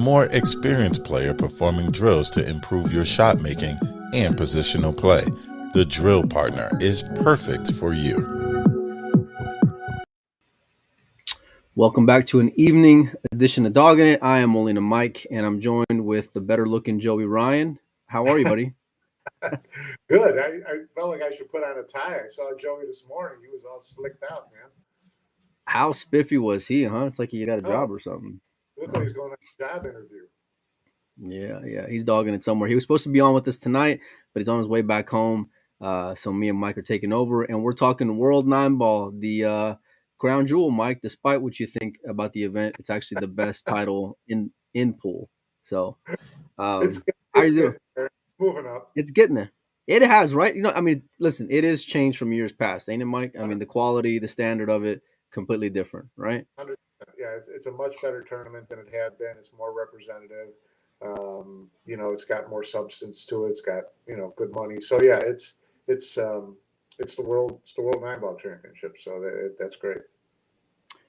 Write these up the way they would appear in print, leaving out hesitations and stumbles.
More experienced player performing drills to improve your shot making and positional play. The drill partner is perfect for you. Welcome back to an evening edition of Dogging It. I am Molina Mike, and I'm joined with the better-looking Joey Ryan. How are you, buddy? Good. I felt like I should put on a tie. I saw Joey this morning. He was all slicked out, man. How spiffy was he, huh? It's like he got a job or something. Looked like he's going on a job interview. Yeah. He's dogging it somewhere. He was supposed to be on with us tonight, but he's on his way back home. So me and Mike are taking over, and we're talking World Nine Ball, the crown jewel, Mike. Despite what you think about the event, it's actually the best title in pool. So, It's how you doing? getting there. Moving up. It's getting there. It has, right? I mean, listen, it is changed from years past, ain't it, Mike? I mean, the quality, the standard of it, completely different, right? 100%. Yeah, it's a much better tournament than it had been. It's more representative. It's got more substance to it. It's got good money. So yeah, it's the world nine ball championship. So that's great.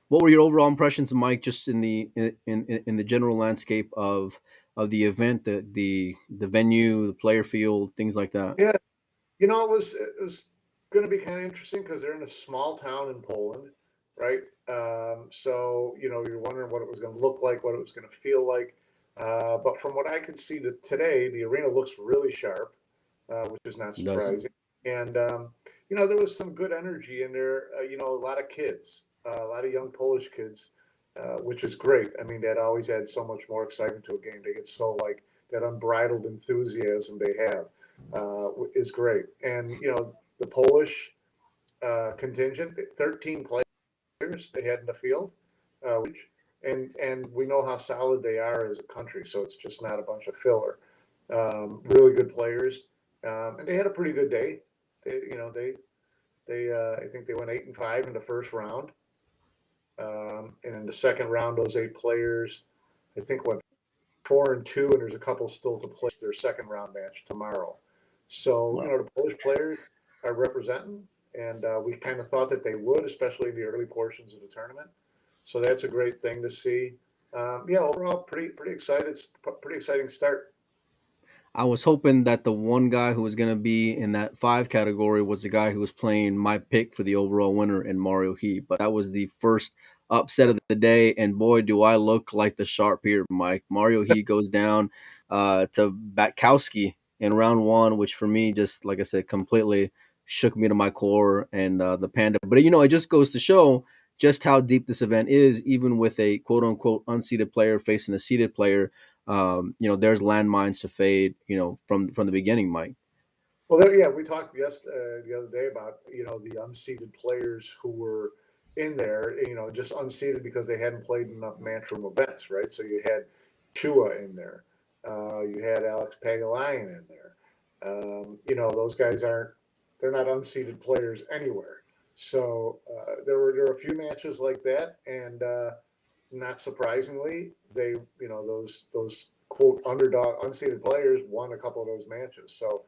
What were your overall impressions, Mike, just in the general landscape of the event, the venue, the player field, things like that? Yeah, it was going to be kind of interesting because they're in a small town in Poland, right? So you're wondering what it was going to look like, what it was going to feel like. But from what I could see today, the arena looks really sharp, which is not It does. surprising. And there was some good energy in there. A lot of kids, a lot of young Polish kids, which is great. I mean, that always adds so much more excitement to a game. They get so like that unbridled enthusiasm they have is great. And the Polish contingent, 13 players they had in the field, and we know how solid they are as a country. So it's just not a bunch of filler. Really good players, and they had a pretty good day. They I think they went 8-5 in the first round, and in the second round, those 8 players I think went 4-2, and there's a couple still to play their second round match tomorrow. So Wow. the Polish players are representing, and we kind of thought that they would, especially in the early portions of the tournament. So that's a great thing to see. Yeah, overall, pretty excited. Pretty exciting start. I was hoping that the one guy who was going to be in that five category was the guy who was playing my pick for the overall winner in Mario Heat. But that was the first upset of the day. And boy, do I look like the sharp here, Mike. Mario Heat goes down to Batkowski in round one, which for me, just like I said, completely shook me to my core and the Panda. But, it just goes to show just how deep this event is, even with a quote unquote unseeded player facing a seeded player. There's landmines to fade, from the beginning, Mike. Well, yeah, we talked the other day about the unseeded players who were in there, just unseeded because they hadn't played enough matchroom events, right? So you had Chua in there, you had Alex Pagulayan in there. Those guys they're not unseeded players anywhere. So there were a few matches like that, and not surprisingly, those quote underdog unseeded players won a couple of those matches. So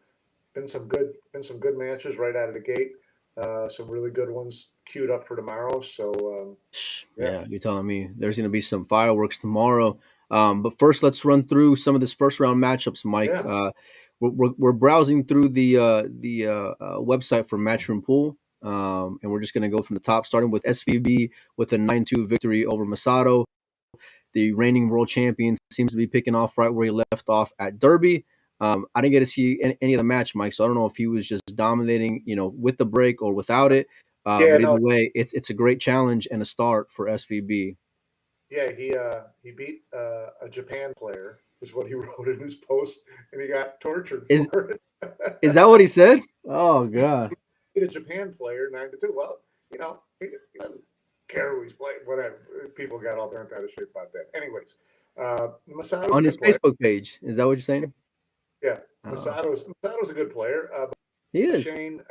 been some good matches right out of the gate. Some really good ones queued up for tomorrow. So yeah, Yeah, you're telling me there's going to be some fireworks tomorrow. But first, let's run through some of this first round matchups, Mike. yeah, We're browsing through the website for Matchroom Pool, and we're just going to go from the top, starting with SVB with a 9-2 victory over Masato. The reigning world champion seems to be picking off right where he left off at Derby. I didn't get to see any of the match, Mike, so I don't know if he was just dominating, with the break or without it. yeah, But either no, way, it's a great challenge and a start for SVB. yeah. He beat a Japan player, is what he wrote in his post, and he got tortured Is for it. is that what he said? Oh God. Beat a Japan player 9-2. Well, he doesn't care who he's playing. Whatever. People got all bent out of shape about that. Anyways, Masato's a On his good player. Facebook page. Is that what you're saying? Yeah, Uh, Masato's a good player. he is. Shane,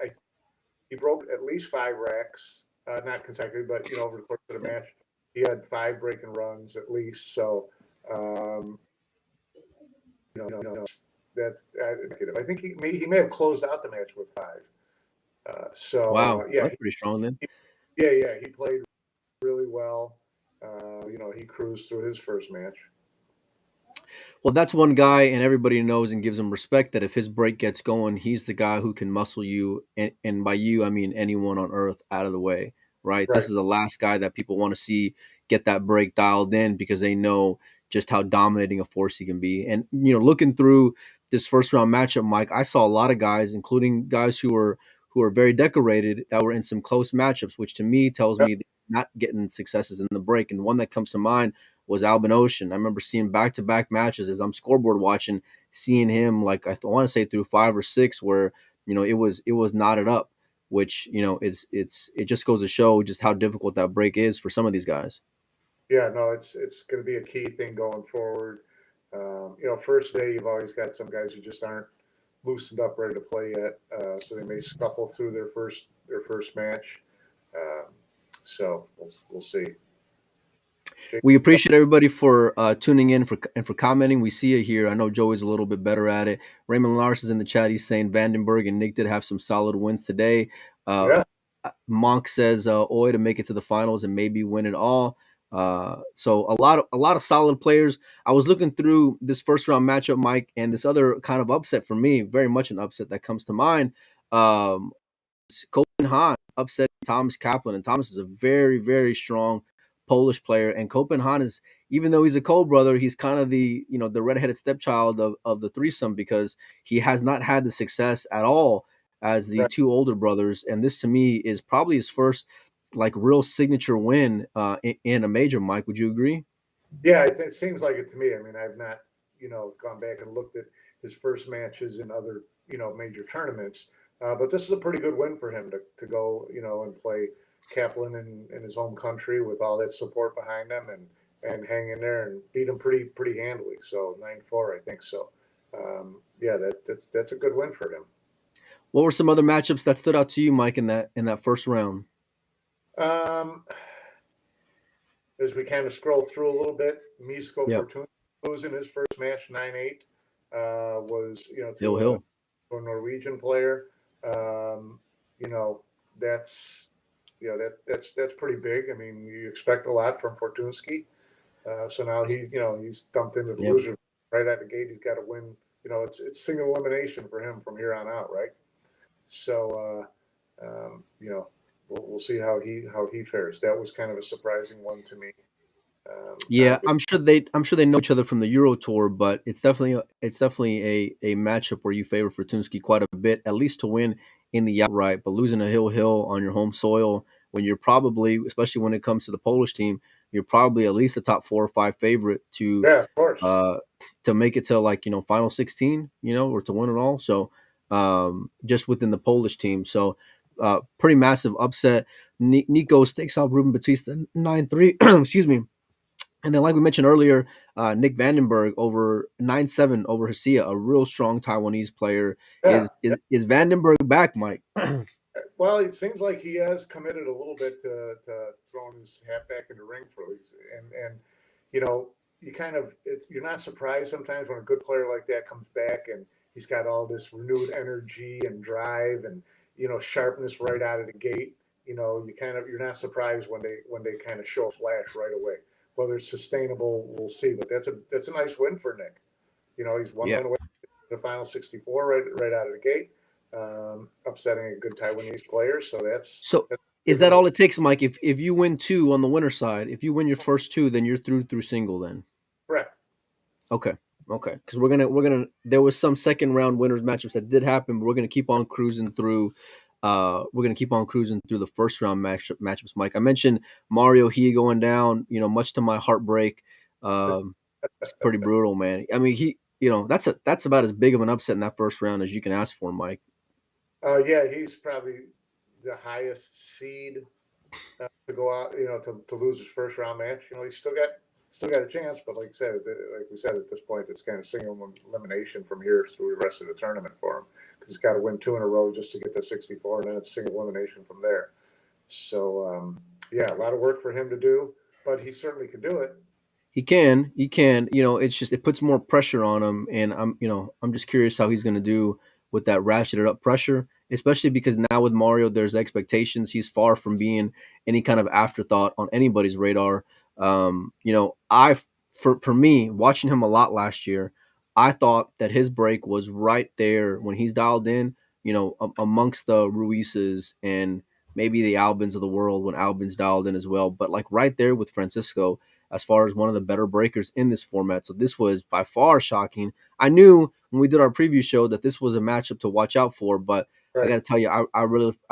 he broke at least 5 racks, not consecutive, but over the course of the Yeah. match, he had 5 breaking runs at least. So, um, that I think he may have closed out the match with 5. Wow, Yeah, that's pretty strong then. he played really well. He cruised through his first match. Well, that's one guy, and everybody knows and gives him respect that if his break gets going, he's the guy who can muscle you, and by you, I mean anyone on earth, out of the way, right? This Right. is the last guy that people want to see get that break dialed in because they know just how dominating a force he can be. And, looking through this first round matchup, Mike, I saw a lot of guys, including guys who are very decorated, that were in some close matchups, which to me tells Yep. me they're not getting successes in the break. And one that comes to mind was Albin Ocean. I remember seeing back-to-back matches as I'm scoreboard watching, seeing him like I want to say through 5 or 6 where it was knotted up, which it just goes to show just how difficult that break is for some of these guys. Yeah, no, it's going to be a key thing going forward. First day you've always got some guys who just aren't loosened up, ready to play yet, so they may scuffle through their first match. Um, so we'll see. We appreciate everybody for tuning in and for commenting. We see it here. I know Joey's a little bit better at it. Raymond Lars is in the chat. He's saying Vandenberg and Nick did have some solid wins today. Yeah, Monk says Oi to make it to the finals and maybe win it all. So a lot of solid players. I was looking through this first round matchup, Mike, and this other kind of upset for me, very much an upset that comes to mind. Um, Copenhagen upset Thomas Kaplan, and Thomas is a very, very strong Polish player. And Copenhagen is, even though he's a co-brother, he's kind of the redheaded stepchild of the threesome because he has not had the success at all as the right. two older brothers. And this to me is probably his first like real signature win in a major. Mike, would you agree? Yeah, it seems like it to me. I mean, I've not, gone back and looked at his first matches in other, major tournaments. But this is a pretty good win for him to go, and play Kaplan in his home country with all that support behind him and hang in there and beat him pretty handily. So 9-4, I think so. Yeah, that's a good win for him. What were some other matchups that stood out to you, Mike, in that first round? Um, as we kind of scroll through a little bit, Misko Yep. Fortuna losing his first match 9-8 was Hill to Hill. a Norwegian player. Um, you know that's that's pretty big. I mean, you expect a lot from Fortunski. So now he's dumped into the Yep. loser right out the gate. He's got to win. It's single elimination for him from here on out, right? So we'll see how he fares. That was kind of a surprising one to me. Yeah, I'm sure they know each other from the Euro Tour, but it's definitely a matchup where you favor Fortunski quite a bit, at least to win in the outright. But losing a Hill on your home soil when you're probably, especially when it comes to the Polish team, you're probably at least a top 4 or 5 favorite Yeah, of course. uh to make it to like final 16, or to win it all. So just within the Polish team, so pretty massive upset. Nico takes out Ruben Batista 9-3. Excuse me. And then, like we mentioned earlier, Nick Vandenberg over 9-7 over Hasia, a real strong Taiwanese player. Yeah. Is Vandenberg back, Mike? Well, it seems like he has committed a little bit to throwing his hat back in the ring for these, and you kind of you're not surprised sometimes when a good player like that comes back and he's got all this renewed energy and drive and sharpness right out of the gate. You're not surprised when they kind of show a flash right away. Whether it's sustainable, we'll see. But that's a nice win for Nick. He's one Yeah. win away from the final 64 right out of the gate, upsetting a good Taiwanese player. So So is that all it takes, Mike? If you win 2 on the winner side, if you win your first 2, then you're through single then. correct. Okay. Because we're gonna there was some second round winners matchups that did happen, but we're gonna keep on cruising through. The first round matchups. Mike, I mentioned Mario He going down. Much to my heartbreak. It's pretty brutal, man. I mean, that's about as big of an upset in that first round as you can ask for, Mike. Yeah, he's probably the highest seed to go out. To lose his first round match. He's still got a chance, but like we said at this point, it's kind of single elimination from here through the rest of the tournament for him because he's got to win 2 in a row just to get to 64, and then it's single elimination from there. So yeah, a lot of work for him to do, but he certainly could do it. He can. It's just it puts more pressure on him, and I'm just curious how he's going to do with that ratcheted up pressure, especially because now with Mario, there's expectations. He's far from being any kind of afterthought on anybody's radar. I for me, watching him a lot last year, I thought that his break was right there when he's dialed in, amongst the Ruizes and maybe the Albins of the world when Albin's dialed in as well. But like right there with Francisco as far as one of the better breakers in this format. So this was by far shocking. I knew when we did our preview show that this was a matchup to watch out for, but I Right. got to tell you, I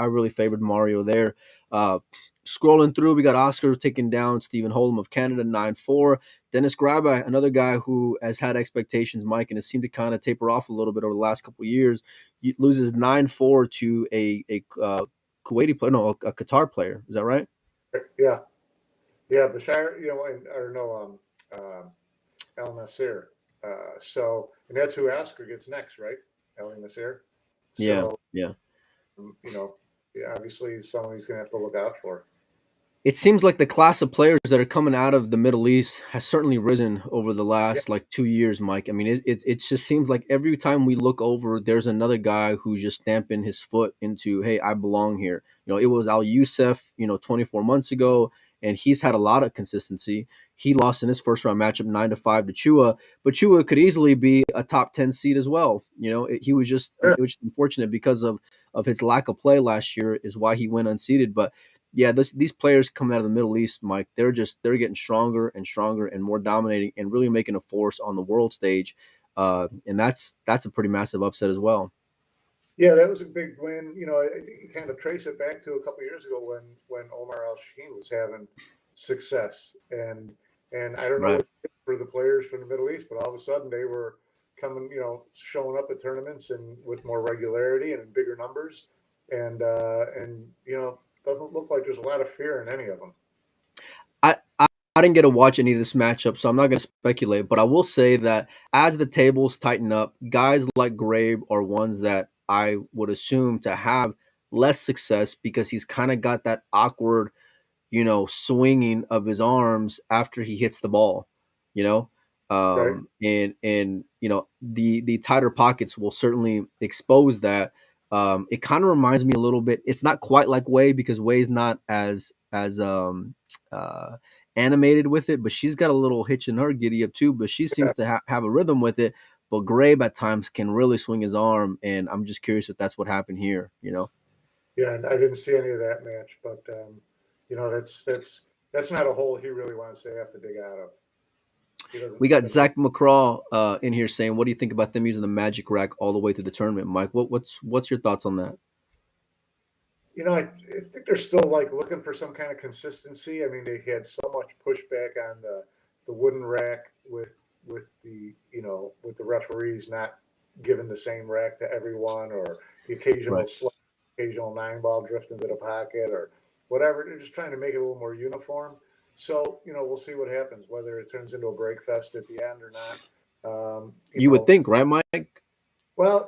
really favored Mario there. Uh, Scrolling through, we got Oscar taking down Stephen Holm of Canada 9-4. Dennis Graba, another guy who has had expectations, Mike, and has seemed to kind of taper off a little bit over the last couple of years. He loses 9-4 to a Kuwaiti player, no, a Qatar player. Is that right? Yeah. Yeah. Bashir, or no, El Nasir. And that's who Asker gets next, right? El Nasir. Yeah, So, yeah. Yeah, obviously someone he's going to have to look out for. It seems like the class of players that are coming out of the Middle East has certainly risen over the Yeah. last like 2 years, Mike. I mean, it just seems like every time we look over, there's another guy who's just stamping his foot into, hey, I belong here. It was Al Youssef, 24 months ago, and he's had a lot of consistency. He lost in his first round matchup 9-5 to Chua, but Chua could easily be a top 10 seed as well. He was just Sure. it was just unfortunate because of his lack of play last year is why he went unseeded, but yeah, these players coming out of the Middle East, Mike, they're getting stronger and stronger and more dominating and really making a force on the world stage, and that's a pretty massive upset as well. Yeah, that was a big win. I think you kind of trace it back to a couple of years ago when Omar Al Shaheen was having success, and I don't know Right. what it did for the players from the Middle East, but all of a sudden they were coming, showing up at tournaments and with more regularity and in bigger numbers, and doesn't look like there's a lot of fear in any of them. I didn't get to watch any of this matchup, so I'm not going to speculate. But I will say that as the tables tighten up, guys like Grabe are ones that I would assume to have less success because he's kind of got that awkward swinging of his arms after he hits the ball, you know, Right? and the tighter pockets will certainly expose that. It kind of reminds me a little bit. It's not quite like Wei because Wei's not as uh, animated with it, but she's got a little hitch in her giddy up too. But she Yeah, seems to have a rhythm with it. But Grabe at times can really swing his arm, and I'm just curious if that's what happened here. yeah. And I didn't see any of that match, but that's not a hole he really wants to have to dig out of. He doesn't. We got Zach McCraw in here saying, "What do you think about them using the magic rack all the way through the tournament, Mike? What's your thoughts on that?" I think they're still like looking for some kind of consistency. I mean, they had so much pushback on the wooden rack with the referees not giving the same rack to everyone, or the occasional Right. occasional 9 ball drift into the pocket, or whatever. They're just trying to make it a little more uniform. So we'll see what happens, whether it turns into a break fest at the end or not. Um, you You would know, think, right, Mike? well,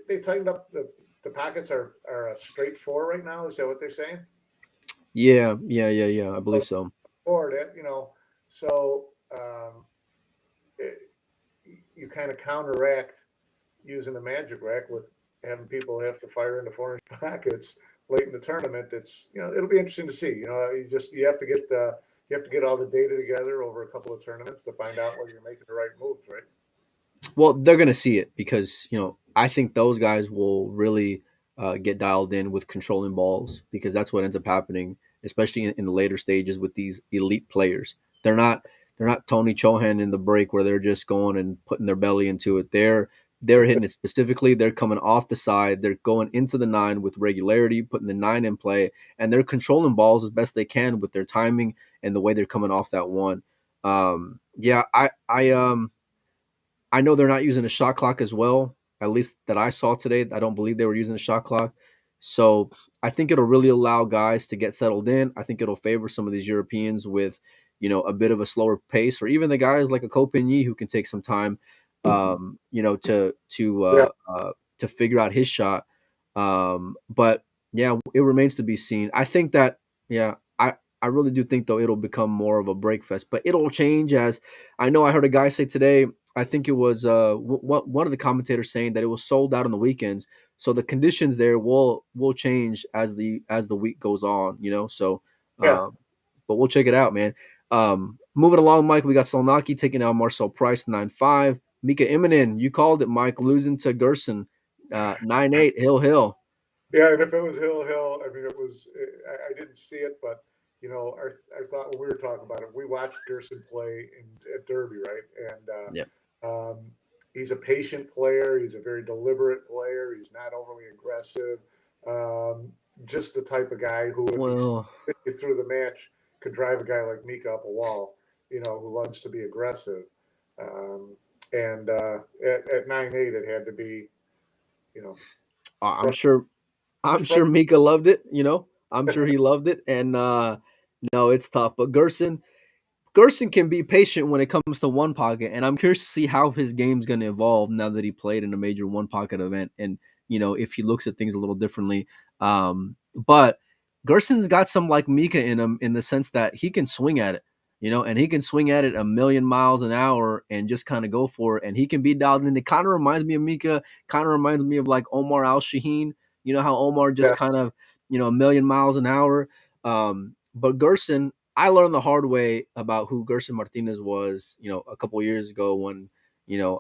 they tightened up the pockets are a straight four right now. Is that what they're saying? Yeah, yeah, yeah, yeah. I So believe so. forward it, so it, you kind of counteract using the magic rack with having people have to fire into 4-inch pockets late in the tournament. It's it'll be interesting to see. You have to get all the data together over a couple of tournaments to find out whether you're making the right moves, right? Well, they're going to see it because I think those guys will really get dialed in with controlling balls because that's what ends up happening, especially in the later stages with these elite players. They're not they're not Tony Chohan in the break where they're just going and putting their belly into it. They're hitting it specifically. They're coming off the side. They're going into the nine with regularity, putting the nine in play, and they're controlling balls as best they can with their timing and the way they're coming off that one. Yeah, I know they're not using a shot clock as well, at least that I saw today. I don't believe they were using a shot clock. So I think it'll really allow guys to get settled in. I think it'll favor some of these Europeans with, a bit of a slower pace, or even the guys like a Copigny who can take some time, Yeah, to figure out his shot. But yeah, it remains to be seen. I think that yeah, I really do think though it'll become more of a break fest, but it'll change as I know I heard a guy say today I think it was one of the commentators saying that it was sold out on the weekends, so the conditions there will change as the week goes on. So, yeah. but we'll check it out, man. Moving along, Mike, we got Solnaki taking out Marcel Price 9-5. Mika Immonen, you called it, Mike, losing to Gerson 9-8, Hill. Yeah, and if it was Hill, I mean, it was. I didn't see it, but our thought when we were talking about it, we watched Gerson play at Derby, right? And Yep. he's a patient player. He's a very deliberate player. He's not overly aggressive. Just the type of guy who, if Well, he's through the match, could drive a guy like Mika up a wall. Who loves to be aggressive. And at 9-8, it had to be, you know, I'm front, sure I'm front. sure Mika loved it, I'm sure he loved it. And no, it's tough. But Gerson can be patient when it comes to one pocket, and I'm curious to see how his game's going to evolve now that he played in a major one pocket event, and if he looks at things a little differently. But Gerson's got some like Mika in him in the sense that he can swing at it, and he can swing at it a million miles an hour and just kind of go for it, and he can be dialed in. It kind of reminds me of Mika, kind of reminds me of like Omar Al Shaheen. You know how Omar just Yeah, kind of a million miles an hour. But Gerson, I learned the hard way about who Gerson Martinez was, a couple of years ago when,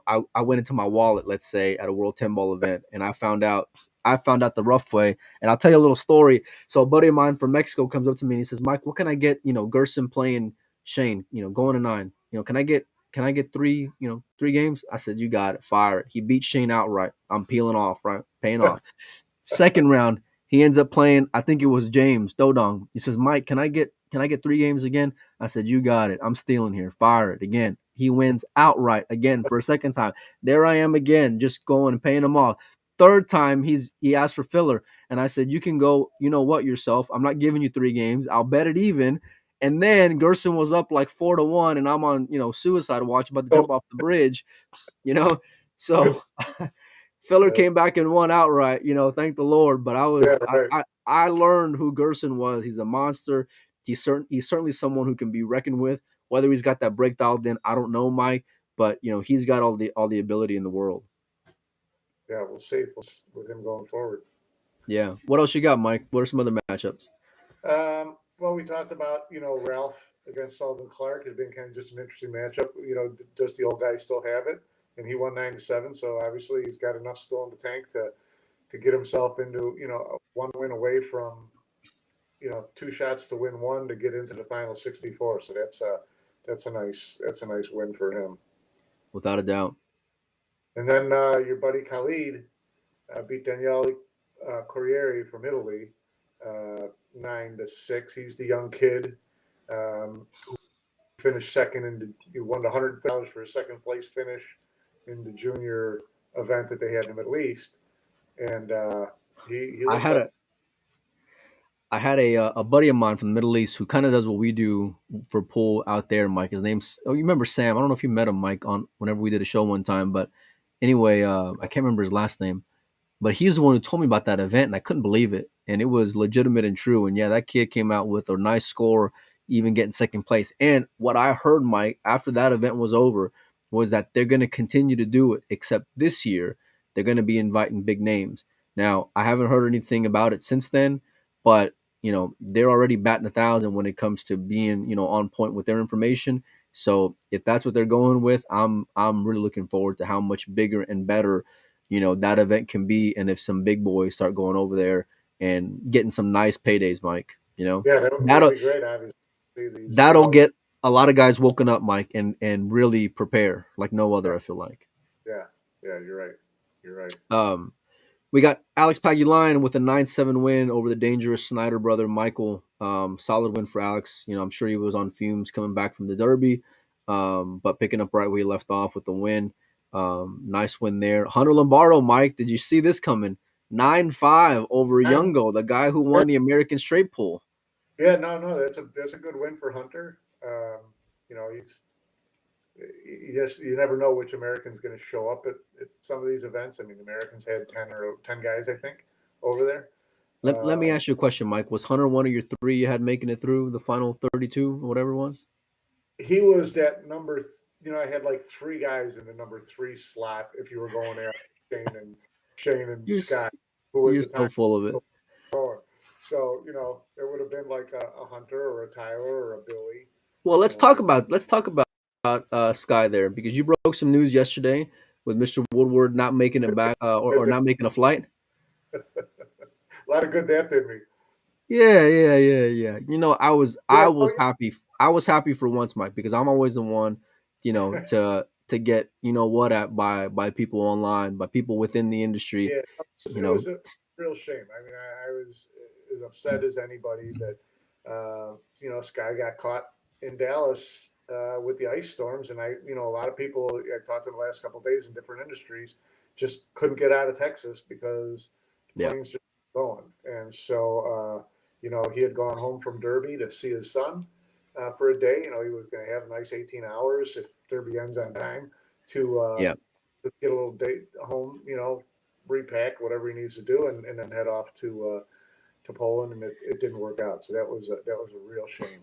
I went into my wallet, let's say, at a World 10 Ball event, and I found out the rough way. And I'll tell you a little story. So a buddy of mine from Mexico comes up to me and he says, Mike, what can I get, Gerson playing Shane, going to 9? Can I get three games? I said, you got it, fire it. He beat Shane outright. I'm peeling off, right? Paying off. Second round, he ends up playing, I think it was James Dodong. He says, Mike, can I get 3 games again? I said, you got it. I'm stealing here. Fire it again. He wins outright again for a second time. There I am again, just going and paying him off. Third time, he asked for filler. And I said, you can go, you know what, yourself. I'm not giving you 3 games. I'll bet it even. And then Gerson was up like 4-1, and I'm on, suicide watch, about to so, jump off the bridge, you know? So Filler yeah, came back and won outright, thank the Lord. But I yeah, was right. I learned who Gerson was. He's a monster. He's certainly someone who can be reckoned with. Whether he's got that break dialed in, I don't know, Mike. But he's got all the ability in the world. Yeah, we'll see with him going forward. Yeah. What else you got, Mike? What are some other matchups? Well, we talked about Ralph against Sullivan Clark has been kind of just an interesting matchup. Does the old guy still have it? And he won 9-7, so obviously he's got enough still in the tank to get himself into one win away from 2 shots to win one to get into the final 64. So that's a nice win for him. Without a doubt. And then your buddy Khalid beat Daniele Corriere from Italy 9-6. He's the young kid who finished second he won $100,000 for his second place finish in the junior event that they had in the Middle East, and he I looked had like. a buddy of mine from the Middle East who kind of does what we do for pool out there, Mike. His name's you remember Sam? I don't know if you met him, Mike, on whenever we did a show one time, but anyway, I can't remember his last name. But he's the one who told me about that event, and I couldn't believe it. And it was legitimate and true. And yeah, that kid came out with a nice score, even getting second place. And what I heard, Mike, after that event was over, was that they're going to continue to do it, except this year, they're going to be inviting big names. Now, I haven't heard anything about it since then, but they're already batting 1,000 when it comes to being, on point with their information. So if that's what they're going with, I'm really looking forward to how much bigger and better that event can be, and if some big boys start going over there and getting some nice paydays, Mike, Yeah, that'll that'll be great. Obviously, these that'll young. get a lot of guys woken up, Mike, and really prepare like no Yeah, other. I feel like. yeah, yeah. You're right. You're right. Um, we got Alex Pagulayan with a 9-7 win over the dangerous Snyder brother Michael. Solid win for Alex. I'm sure he was on fumes coming back from the Derby, but picking up right where he left off with the win. Nice win there. Hunter Lombardo, Mike, did you see this coming? 9-5 over And, Youngo, the guy who won the American Straight Pool. yeah, no, that's a good win for Hunter. He's you never know which American's going to show up at some of these events. I mean, Americans had 10 guys, I think, over there. Let me Um, ask you a question, Mike. Was Hunter one of your three you had making it through the final 32 or whatever it was? he was that number. I had like 3 guys in the number 3 slot. If you were going after Shane and You're Scott, who at you're the time so full of it. were going. So it would have been like a Hunter or a Tyler or a Billy. Well, let's Uh, talk about Sky there, because you broke some news yesterday with Mr. Woodward not making it back, or not making a flight. a lot of good that did me. Yeah, yeah, yeah, yeah. I Yeah, was happy. I was happy for once, Mike, because I'm always the one, to get what at by people online, by people within the industry. yeah, You it know, was a real shame. I mean, I was as upset as anybody that Sky got caught in Dallas with the ice storms, and a lot of people I talked to the last couple of days in different industries just couldn't get out of Texas because the yeah, planes just weren't going, and so he had gone home from Derby to see his son for a day. He was going to have a nice 18 hours if Derby ends on time to yeah. get a little date home, repack whatever he needs to do, and then head off to Poland. And it didn't work out, so that was a real shame.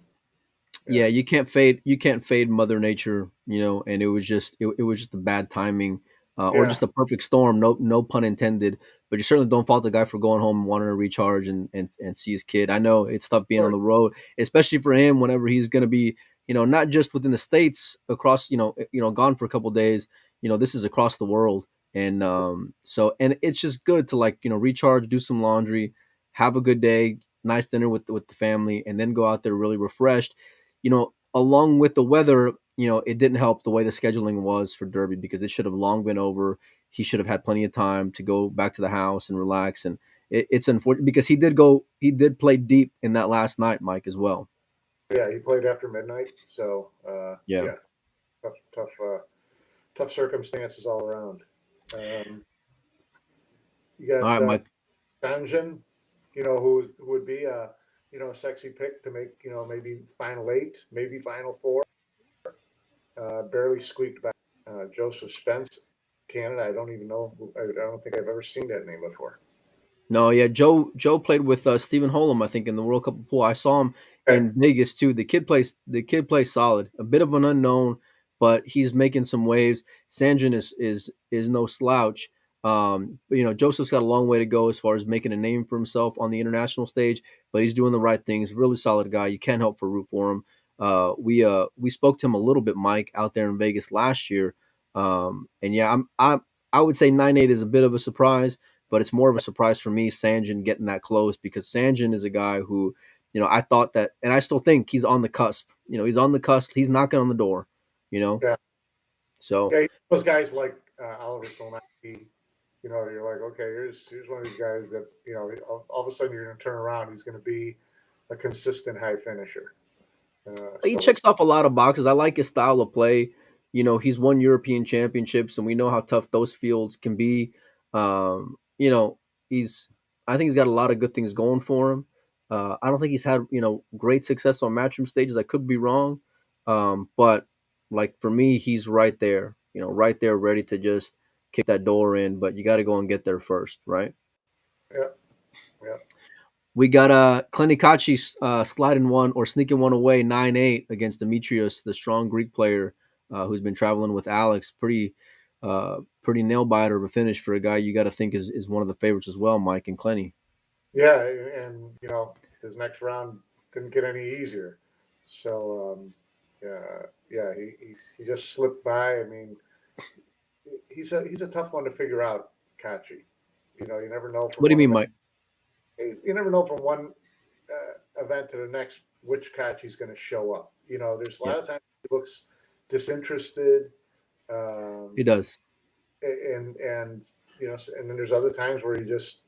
Yeah, Yeah, you can't fade Mother Nature, and it was just a bad timing, or yeah, just a perfect storm. No pun intended. But you certainly don't fault the guy for going home and wanting to recharge and see his kid. I know it's tough being on right. the road, especially for him whenever he's going to be, not just within the states, across, gone for a couple of days. This is across the world, and and it's just good to, like, recharge, do some laundry, have a good day, nice dinner with the family, and then go out there really refreshed. Along with the weather, it didn't help the way the scheduling was for Derby, because it should have long been over. He should have had plenty of time to go back to the house and relax. And it's unfortunate, because he did play deep in that last night, Mike, as well. Yeah, he played after midnight, so Yeah. yeah, tough circumstances all around. Um, you All got right, Mike. Sanjin, who would be a sexy pick to make maybe final eight, maybe final four. Barely squeaked by Joseph Spence, Canada. I don't even know. I don't think I've ever seen that name before. No, yeah, Joe played with Stephen Holm, I think, in the World Cup pool. I saw him Okay. in Vegas too. The kid plays solid. A bit of an unknown, but he's making some waves. Sanjin is no slouch. Joseph's got a long way to go as far as making a name for himself on the international stage, but he's doing the right things. Really solid guy. You can't help but root for him. We spoke to him a little bit, Mike, out there in Vegas last year. And yeah, I would say 9-8 is a bit of a surprise, but it's more of a surprise for me, Sanjin getting that close, because Sanjin is a guy who, I thought that, and I still think he's on the cusp. He's on the cusp. He's knocking on the door. You know, Yeah. so Yeah. Those guys like Oliver Solnacki, you're like, okay, here's one of these guys that all of a sudden you're going to turn around. He's going to be a consistent high finisher. he So we'll checks off a lot of boxes. I like his style of play. He's won European championships, and we know how tough those fields can be. He's I think he's got a lot of good things going for him. I don't think he's had great success on matchroom stages. I could be wrong, but like for me, he's right there. Right there, ready to just kick that door in. But you got to go and get there first, right? yeah, yeah, We got Klenikachi sliding one or sneaking one away 9-8 against Demetrius, the strong Greek player who's been traveling with Alex. Pretty nail biter of a finish for a guy you got to think is one of the favorites as well, Mike and Clenny. yeah. And his next round couldn't get any easier. So yeah, he just slipped by. I mean, he's a tough one to figure out, Kachi. You never know from What do you one mean, event. Mike? You never know from one event to the next which Kachi's going to show up. There's a Yeah, lot of times he looks disinterested, he um, does. and then there's other times where he just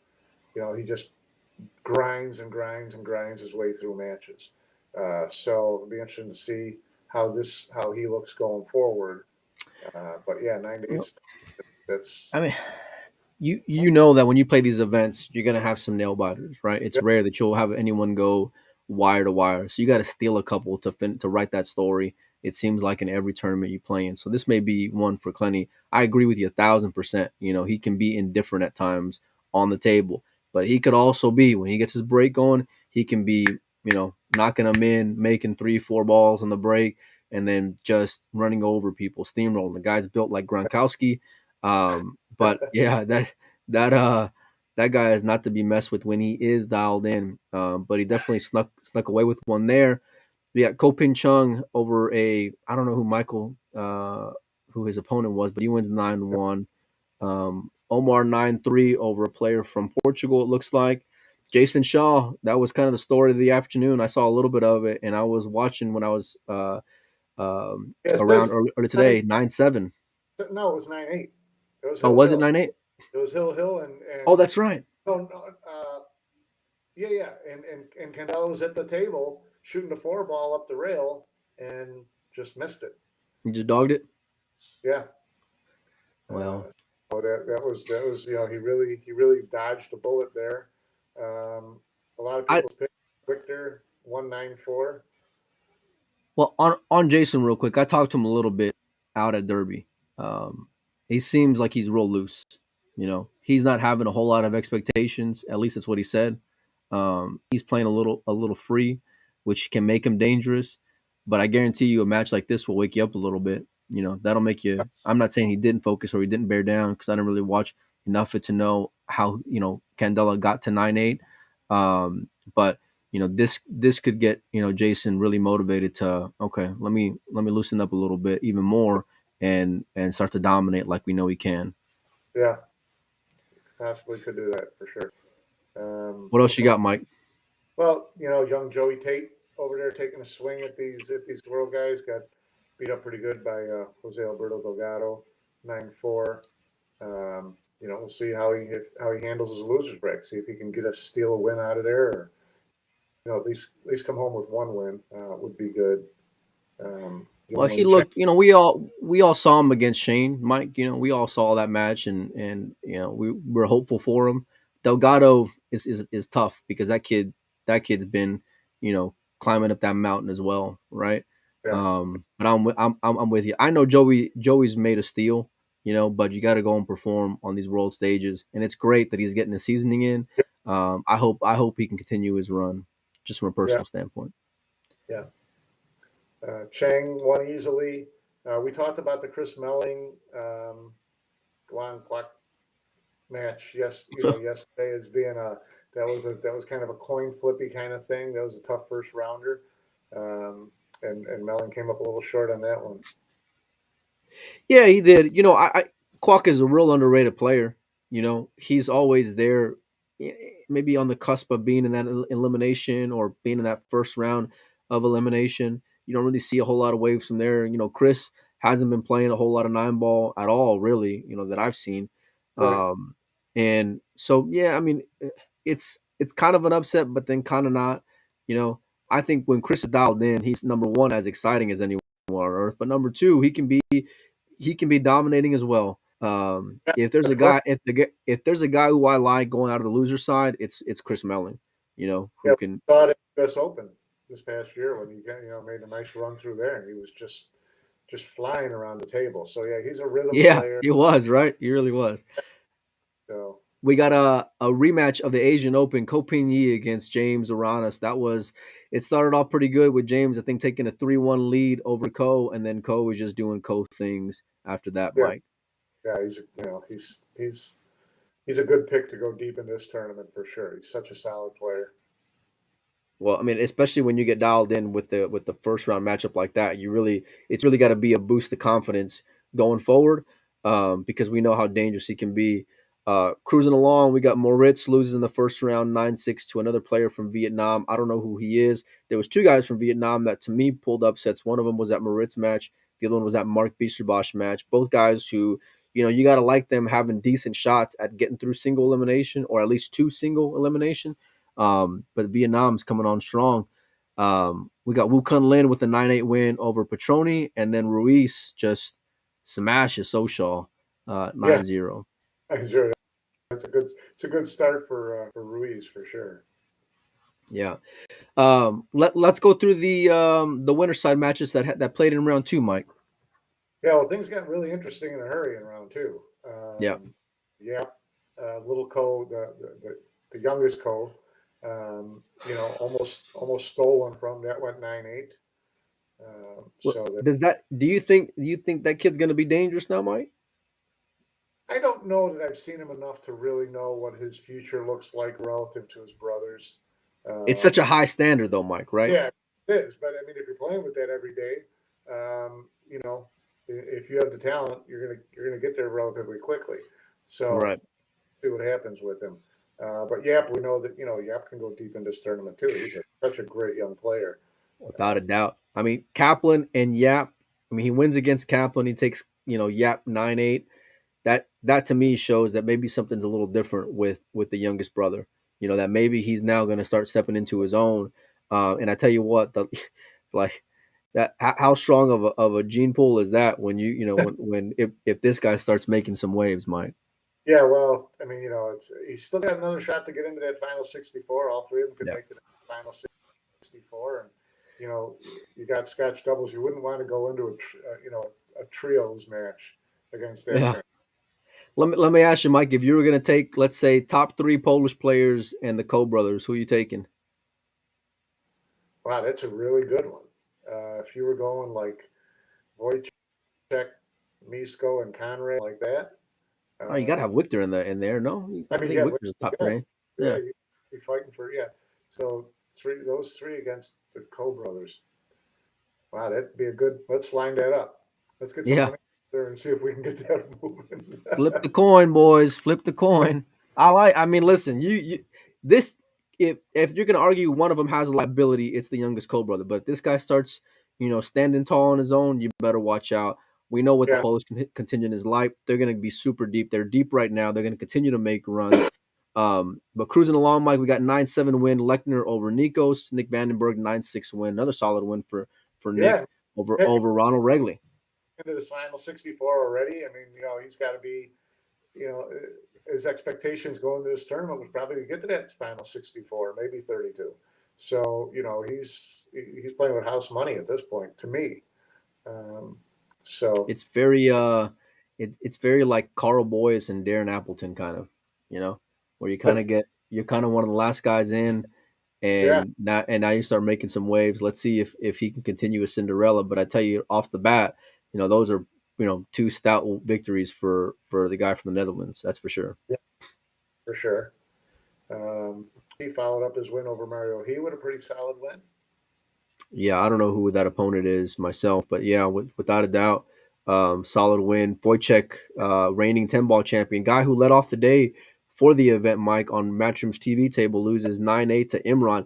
grinds and grinds and grinds his way through matches. So it'll be interesting to see how he looks going forward. But yeah, 9 days. That's I mean, you know that when you play these events, you're gonna have some nail biters, right? It's yeah, rare that you'll have anyone go wire to wire, so you got to steal a couple to write that story. It seems like in every tournament you play in. So this may be one for Clenny. I agree with you 1,000%. He can be indifferent at times on the table, but he could also be, when he gets his break going, he can be knocking them in, making 3-4 balls on the break, and then just running over people, steamrolling. The guy's built like Gronkowski. But yeah, that uh that guy is not to be messed with when he is dialed in. But he definitely snuck away with one there. Yeah, Ko Pin Chung over I don't know who who his opponent was, but he wins 9-1. Omar 9-3 over a player from Portugal, it looks like. Jason Shaw, that was kind of the story of the afternoon. I saw a little bit of it, and I was watching when I was Yes, around this earlier nine. today, 9-7. No, it was 9-8. It was Oh, Hill was it Hill. 9-8? It was Hill Hill Oh, and that's right. no, no, yeah, and Candelo was at the table shooting the four ball up the rail and just missed it. You just dogged it? Yeah. Well, Oh, that was he really dodged a bullet there. A lot of I people picked Victor 194. Well, on Jason real quick, I talked to him a little bit out at Derby. Um, he seems like he's real loose. He's not having a whole lot of expectations. At least that's what he said. He's playing a little free, which can make him dangerous. But I guarantee you, a match like this will wake you up a little bit. That'll make you. I'm not saying he didn't focus or he didn't bear down because I didn't really watch enough of it to know how Candela got to 9-8. But this could get Jason really motivated to, okay, let me loosen up a little bit even more and start to dominate like we know he can. Yeah, possibly could do that for sure. What else you got, Mike? Well, young Joey Tate over there taking a swing at these world guys got beat up pretty good by Jose Alberto Delgado, 9-4. We'll see how he handles his losers break. See if he can get a steal a win out of there, or at least come home with one win would be good. Well, he Youngling Chen, looked. We all saw him against Shane, Mike. We all saw that match, and we were hopeful for him. Delgado is tough because that kid's been climbing up that mountain as well, right? yeah, But I'm with you. I know Joey's made a steal, but you got to go and perform on these world stages, and it's great that he's getting the seasoning in. I hope he can continue his run, just from a yeah, personal standpoint. yeah. Chang won easily. We talked about the Chris Melling Guan Quack match. Yes, yesterday as being that was kind of a coin flippy kind of thing. That was a tough first rounder, and Melling came up a little short on that one. Yeah, he did. I Kwok is a real underrated player. He's always there, maybe on the cusp of being in that elimination or being in that first round of elimination. You don't really see a whole lot of waves from there. Chris hasn't been playing a whole lot of 9 ball at all, really. That I've seen. Right. Um, and so, yeah, I mean, it's kind of an upset, but then kind of not. You know, I think when Chris is dialed in, he's number one as exciting as anyone on earth, but number two, he can be dominating as well. Yeah, If there's a that's right. guy if there's a guy who I like going out of the loser side, it's Chris Melling. Yeah, Who we can. saw it at the U.S. Open this past year when he made a nice run through there, and he was just flying around the table. So yeah, he's a rhythm Yeah, player. he was right. He really was. So We got a rematch of the Asian Open, Ko Ping Yi against James Aranas. It started off pretty good with James, I think, taking a 3-1 lead over Ko, and then Ko was just doing Ko things after that, yeah, Mike. yeah, he's a good pick to go deep in this tournament for sure. He's such a solid player. Well, I mean, especially when you get dialed in with the first round matchup like that, it's really got to be a boost of confidence going forward, because we know how dangerous he can be. Cruising along, we got Moritz loses in the first round 9-6 to another player from Vietnam. I don't know who he is. There was two guys from Vietnam that to me pulled upsets. One of them was that Moritz match. The other one was that Mark Biesterbosch match. Both guys who you got to like them having decent shots at getting through single elimination or at least two single elimination. But Vietnam's coming on strong. We got Wu Kun Lin with a 9-8 win over Petroni, and then Ruiz just smashes Sochal Yeah, 9-0. I'm sure it's a good start for Ruiz for sure. Yeah. Let's go through the winner side matches that played in round two, Mike. Yeah, well, things got really interesting in a hurry in round two. Yeah. Yeah, little Co, the youngest Co, almost stole one from that went 9-8. Well, So that do you think that kid's gonna be dangerous now, Mike? I don't know that I've seen him enough to really know what his future looks like relative to his brothers. It's such a Um, high standard though, Mike, right? yeah, it is. But I mean, if you're playing with that every day, you know, if you have the talent, you're gonna get there relatively quickly. So Right. see what happens with him. But Yap, we know that Yap can go deep in this tournament too. He's such a great young player. Without a doubt. I mean, Kaplan and Yap. I mean, he wins against Kaplan. He takes Yap 9-8. That to me shows that maybe something's a little different with the youngest brother. That maybe he's now going to start stepping into his own. And I tell you what, like that, how strong of a gene pool is that when when if this guy starts making some waves, Mike. Yeah, well, I mean, he's still got another shot to get into that final 64. All three of them could Yeah. make the final 64, and you got Scotch doubles. You wouldn't want to go into a trios match against that. Yeah. Let me ask you, Mike, if you were going to take, let's say, top 3 Polish players and the Koch brothers, who are you taking? Wow, that's a really good one. If you were going like Wojciech, Misko, and Conrad like that. Oh, you got to have Victor in there, no? I think mean, yeah, Victor's a top 3. Yeah, you'd be fighting for So those three against the Koch brothers. Wow, that'd be a good. Let's line that up. Let's get some money there and see if we can get that moving. Flip the coin, boys. Flip the coin. I mean, listen, you this if you're gonna argue one of them has a liability, it's the youngest Koch brother. But if this guy starts, standing tall on his own, you better watch out. We know what the Polish contingent is like. They're gonna be super deep. They're deep right now. They're gonna continue to make runs. But cruising along, Mike, we got 9-7 win Lechner over Nikos. Nick Vandenberg 9-6 win. Another solid win for Nick over Ronald Regley. Into the final 64 already. I mean, he's got to be, his expectations going to this tournament was probably to get to that final 64, maybe 32. So, he's playing with house money at this point to me. So it's very it's very like Carl Boyes and Darren Appleton kind of, where you're kind of one of the last guys in, and now you start making some waves. Let's see if he can continue with Cinderella. But I tell you off the bat, those are 2 stout victories for the guy from the Netherlands. That's for sure. Yeah, for sure. He followed up his win over Mario He with a pretty solid win. Yeah, I don't know who that opponent is myself, but yeah, without a doubt, solid win. Wojciech, reigning 10-ball champion, guy who led off the day for the event, Mike, on Matchroom's TV table, loses 9-8 to Imran.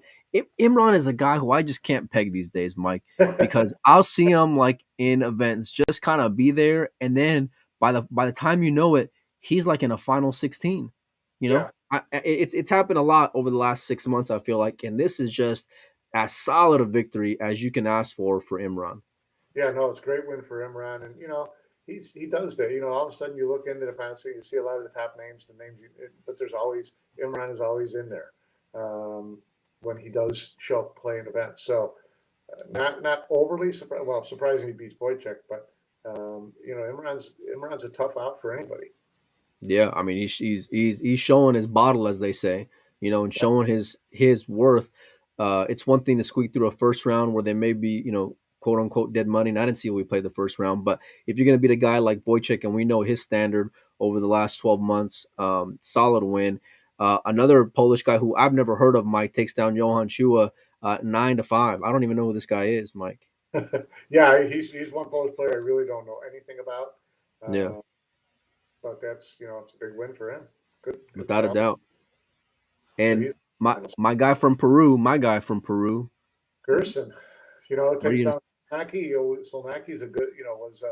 Imran is a guy who I just can't peg these days, Mike, because I'll see him like in events, just kind of be there, and then by the time you know it, he's like in a final 16. It's happened a lot over the last 6 months, I feel like, and this is just as solid a victory as you can ask for Imran. Yeah, no, it's a great win for Imran, and he does that. All of a sudden you look into the fantasy, you see a lot of the top names, but there's always Imran is always in there when he does show up playing events. So not overly surprised. Well, surprising he beats Wojciech, but Imran's a tough out for anybody. Yeah, I mean he's showing his bottle, as they say, and showing his worth. It's one thing to squeak through a first round where they may be, quote unquote dead money. And I didn't see we played the first round, but if you're going to beat a guy like Wojciech, and we know his standard over the last 12 months, solid win. Another Polish guy who I've never heard of, Mike, takes down Johan Chua 9-5. I don't even know who this guy is, Mike. Yeah, he's one Polish player I really don't know anything about. But that's it's a big win for him. Good without a doubt. And my guy from Peru, Gerson, takes down Solnacki. Solnacki's a good, was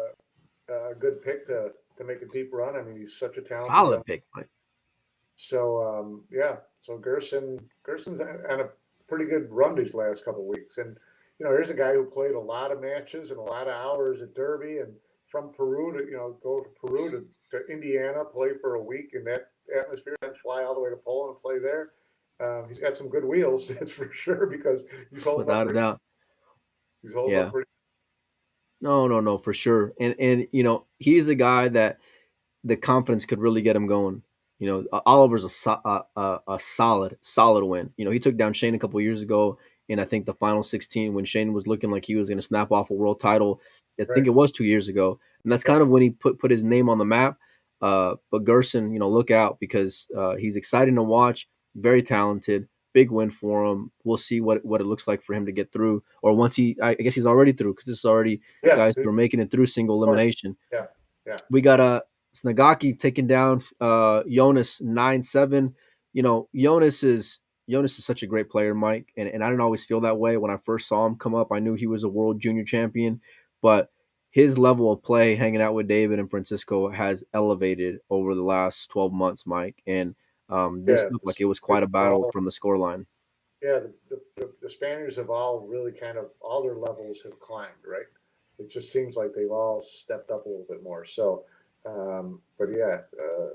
a good pick to make a deep run. I mean, he's such a talented solid pick, Mike. So so Gerson's on a pretty good run these last couple of weeks, and here's a guy who played a lot of matches and a lot of hours at Derby, and from Peru to go to Peru to Indiana, play for a week in that atmosphere, then fly all the way to Poland and play there. He's got some good wheels, that's for sure, because he's holding without a doubt. He's holding up pretty. No, for sure. And he's a guy that the confidence could really get him going. Oliver's a solid win. He took down Shane a couple of years ago in, I think, the final 16 when Shane was looking like he was going to snap off a world title. I think it was 2 years ago. And that's kind of when he put his name on the map. But Gerson, look out, because he's exciting to watch, very talented, big win for him. We'll see what it looks like for him to get through, or once I guess he's already through because this is already Yeah, guys who are making it through single elimination. yeah, yeah. We got Snagaki taking down Jonas 9-7. You know, Jonas is such a great player, Mike, and I didn't always feel that way when I first saw him come up. I knew he was a world junior champion, but his level of play hanging out with David and Francisco has elevated over the last 12 months, Mike. And this Yeah, looked like it was quite a battle from the scoreline. yeah, the Spaniards have all really kind of all their levels have climbed, right? It just seems like they've all stepped up a little bit more. So, but yeah,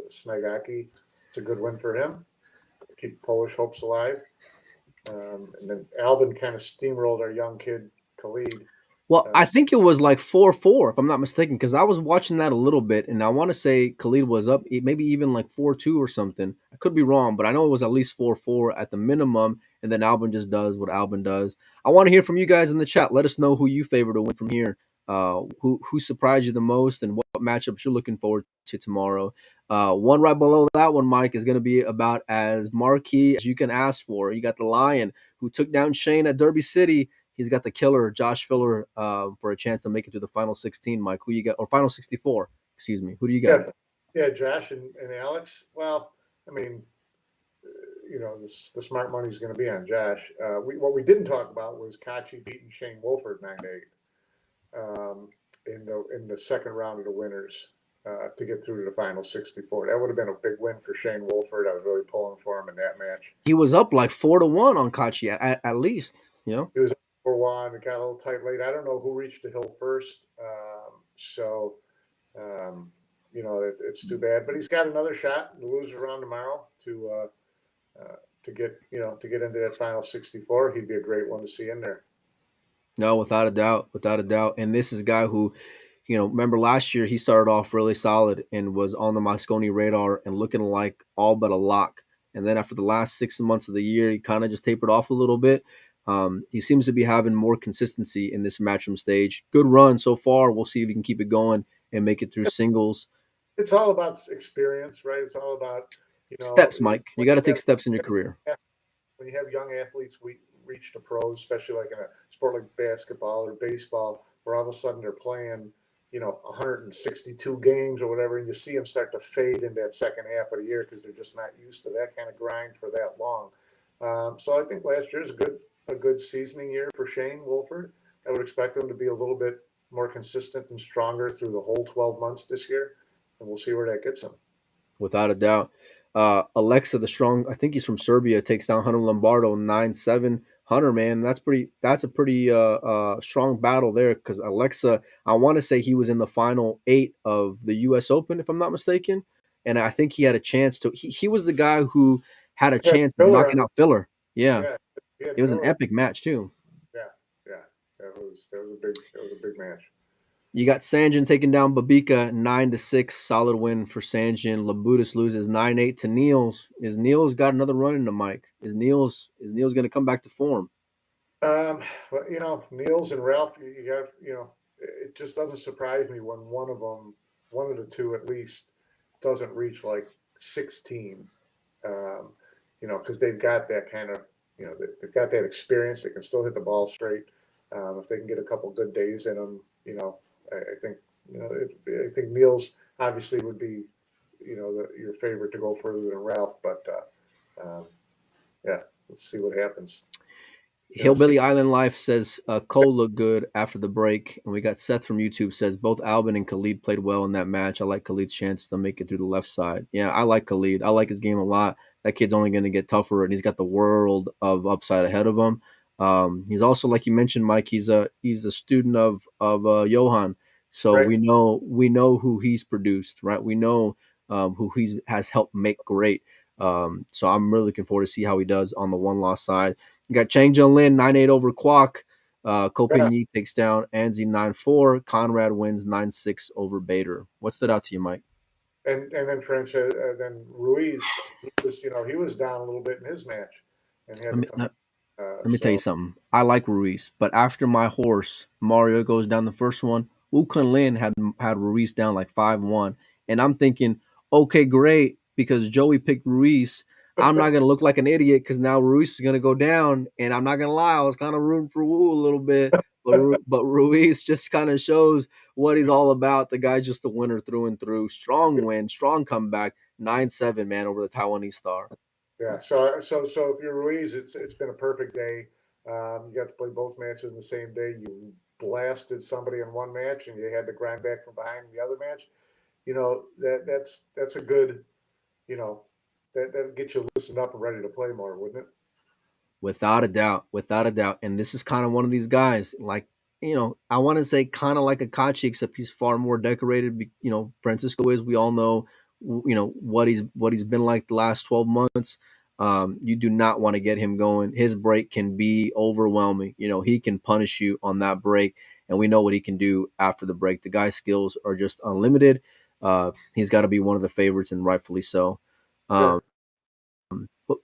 Snagaki, it's a good win for him. Keep Polish hopes alive. And then Albin kind of steamrolled our young kid Khalid. Well, I think it was like 4-4, if I'm not mistaken, because I was watching that a little bit, and I want to say Khalid was up, maybe even like 4-2 or something. I could be wrong, but I know it was at least 4-4 at the minimum, and then Albin just does what Albin does. I want to hear from you guys in the chat. Let us know who you favor to win from here. Who surprised you the most, and what matchups you're looking forward to tomorrow. One right below that one, Mike, is going to be about as marquee as you can ask for. You got the Lion, who took down Shane at Derby City. He's got the killer, Josh Filler, for a chance to make it to the final 16. Mike, who you got? Or final 64, excuse me. Who do you got? Yeah, Josh and Alex. Well, I mean, you know, the smart money is going to be on Josh. What we didn't talk about was Kachi beating Shane Wolford 9-8 in the second round of the winners to get through to the final 64. That would have been a big win for Shane Wolford. I was really pulling for him in that match. He was up like 4-1 on Kachi at least. You know, he was up 4-1. It got a little tight late. I don't know who reached the hill first. You know, it's too bad. But he's got another shot to lose around tomorrow to get into that final 64. He'd be a great one to see in there. No, without a doubt. And this is a guy who, you know, remember last year he started off really solid and was on the Mosconi radar and looking like all but a lock. And then after the last 6 months of the year, he kind of just tapered off a little bit. He seems to be having more consistency in this matchroom stage. Good run so far. We'll see if he can keep it going and make it through singles. It's all about experience, right? It's all about, you know, steps, Mike. You got to take steps in your career. When you have young athletes reach the pros, especially like in a sport like basketball or baseball, where all of a sudden they're playing, you know, 162 games or whatever, and you see them start to fade in that second half of the year because they're just not used to that kind of grind for that long. So I think last year is a good seasoning year for Shane Wolford. I would expect him to be a little bit more consistent and stronger through the whole 12 months this year, and we'll see where that gets him. Without a doubt. Alexa, the strong, I think he's from Serbia, takes down Hunter Lombardo 9-7. Hunter, man, that's a pretty strong battle there because Alexa, I want to say he was in the final 8 of the U.S. Open, if I'm not mistaken, and I think he had a chance to. He was the guy who had a chance of knocking out Filler. Yeah, it was an epic match too. Yeah, that was a big match. You got Sanjin taking down Babika 9-6, solid win for Sanjin. Labutis loses 9-8 to Niels. Is Niels got another run in the mic? Is Niels going to come back to form? Well, you know, Niels and Ralph, you got, you know, it just doesn't surprise me when one of the two at least, doesn't reach like 16. You know, because they've got that kind of, you know, they've got that experience. They can still hit the ball straight. If they can get a couple good days in them, you know. I think, you know, I think Niels obviously would be, you know, your favorite to go further than Ralph, but yeah, let's see what happens. Hillbilly Island Life says Cole looked good after the break, and we got Seth from YouTube says both Albin and Khalid played well in that match. I like Khalid's chance to make it through the left side. Yeah, I like Khalid. I like his game a lot. That kid's only going to get tougher, and he's got the world of upside ahead of him. He's also, like you mentioned, Mike. He's a student of Johan, so right. we know who he's produced, right? We know who has helped make great. So I'm really looking forward to see how he does on the one loss side. You got Chang Jung Lin 9-8 over Kwok. Kopin takes down Anzi 9-4. Conrad wins 9-6 over Bader. What stood out to you, Mike? And then French, then Ruiz, he was down a little bit in his match, and had let me tell you something. I like Ruiz, but after my horse Mario goes down the first one, Wu Kun Lin had Ruiz down like 5-1, and I'm thinking, okay, great, because Joey picked Ruiz. I'm not gonna look like an idiot because now Ruiz is gonna go down, and I'm not gonna lie, I was kind of rooting for Wu a little bit, but Ruiz just kind of shows what he's all about. The guy's just a winner through and through. Strong win, strong comeback, 9-7 man over the Taiwanese star. Yeah. So if you're Ruiz, it's been a perfect day. You got to play both matches in the same day. You blasted somebody in one match, and you had to grind back from behind in the other match. That's a good. That get you loosened up and ready to play more, wouldn't it? Without a doubt, without a doubt. And this is kind of one of these guys, like, I want to say kind of like a Kachi, except he's far more decorated. Francisco is, we all know, what he's been like the last 12 months. You do not want to get him going. His break can be overwhelming. He can punish you on that break, and we know what he can do after the break. The guy's skills are just unlimited. He's got to be one of the favorites, and rightfully so. Sure.